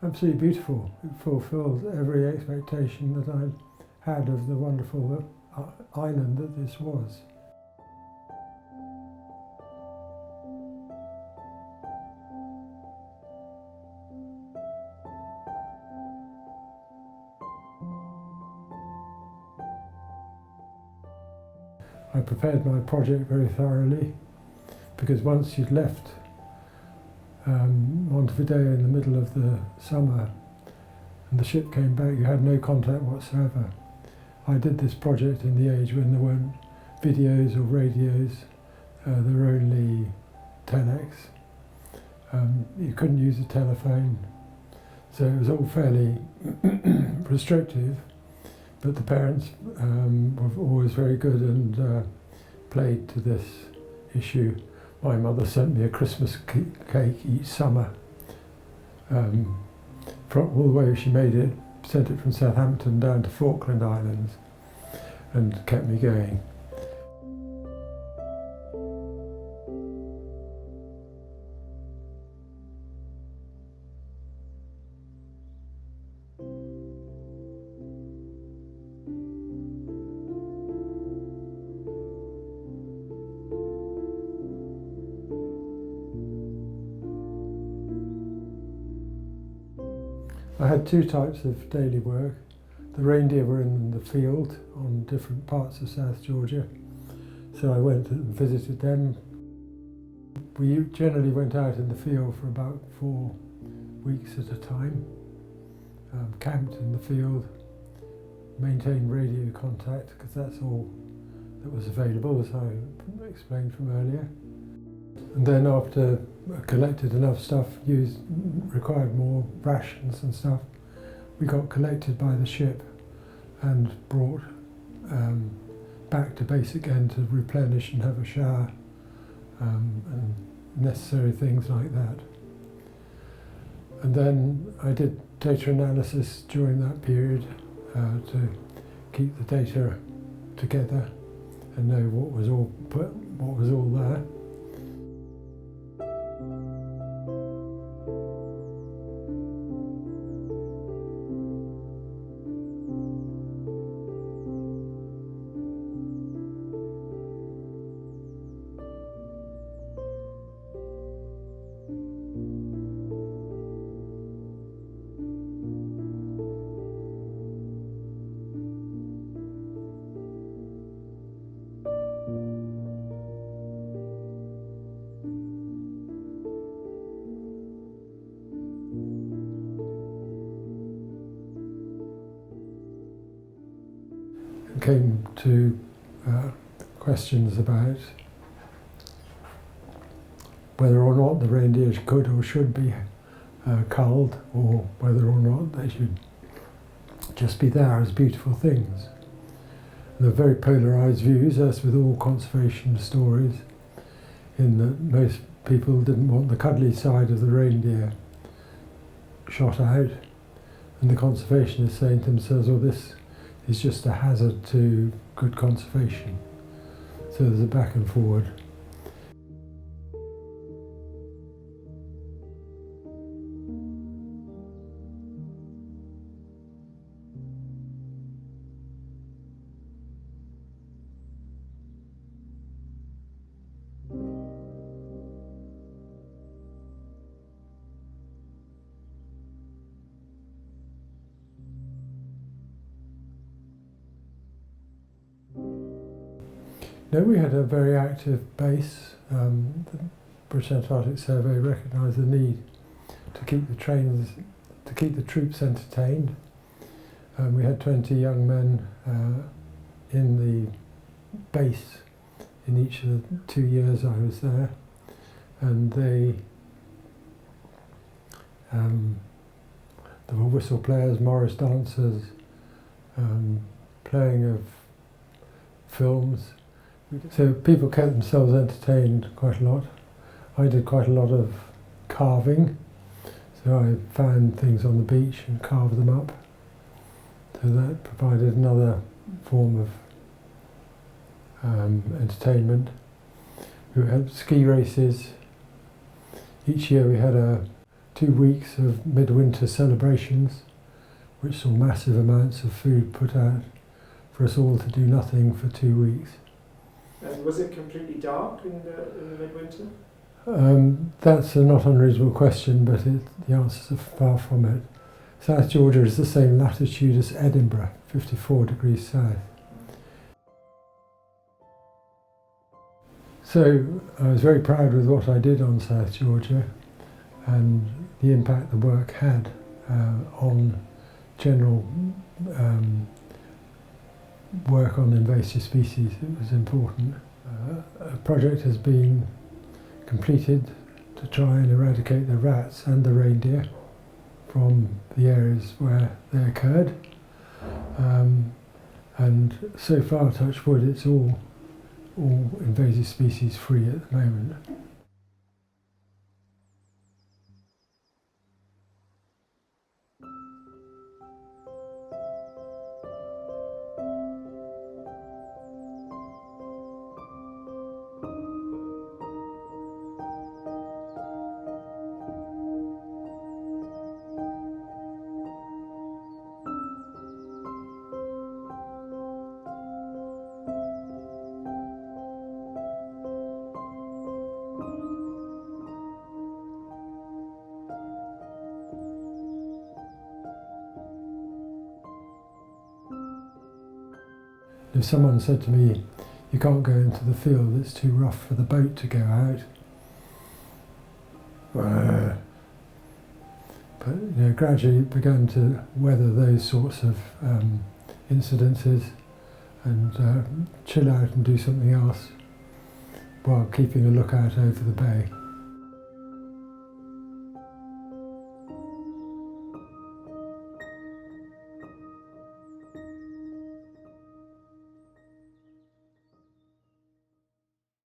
absolutely beautiful. It fulfilled every expectation that I had of the wonderful island that this was. I prepared my project very thoroughly, because once you'd left Montevideo in the middle of the summer and the ship came back, you had no contact whatsoever. I did this project in the age when there weren't videos or radios, there were only telex. You couldn't use a telephone, so it was all fairly restrictive. But the parents were always very good and played to this issue. My mother sent me a Christmas cake each summer. From all the way she made it, sent it from Southampton down to Falkland Islands and kept me going. I had two types of daily work. The reindeer were in the field on different parts of South Georgia, so I went and visited them. We generally went out in the field for about 4 weeks at a time, camped in the field, maintained radio contact, because that's all that was available, as I explained from earlier. And then after I collected enough stuff, required more rations and stuff, we got collected by the ship and brought back to base again to replenish and have a shower and necessary things like that. And then I did data analysis during that period to keep the data together and know what was all there. Came to questions about whether or not the reindeers could or should be culled, or whether or not they should just be there as beautiful things. And there are very polarised views, as with all conservation stories, in that most people didn't want the cuddly side of the reindeer shot out, and the conservationists saying to themselves, well, this is just a hazard to good conservation. So there's a back and forward. No, we had a very active base. The British Antarctic Survey recognised the need to keep the troops entertained. We had 20 young men in the base in each of the 2 years I was there, and there were whistle players, Morris dancers, playing of films. So people kept themselves entertained quite a lot. I did quite a lot of carving, so I found things on the beach and carved them up. So that provided another form of entertainment. We had ski races. Each year we had a 2 weeks of midwinter celebrations, which saw massive amounts of food put out for us all to do nothing for 2 weeks. And was it completely dark in the midwinter? That's a not unreasonable question, but the answers are far from it. South Georgia is the same latitude as Edinburgh, 54 degrees south. So I was very proud with what I did on South Georgia and the impact the work had on general work on invasive species. It was important. A project has been completed to try and eradicate the rats and the reindeer from the areas where they occurred. And so far, touch wood, it's all invasive species free at the moment. If someone said to me, you can't go into the field, it's too rough for the boat to go out. But gradually it began to weather those sorts of incidences and chill out and do something else while keeping a lookout over the bay.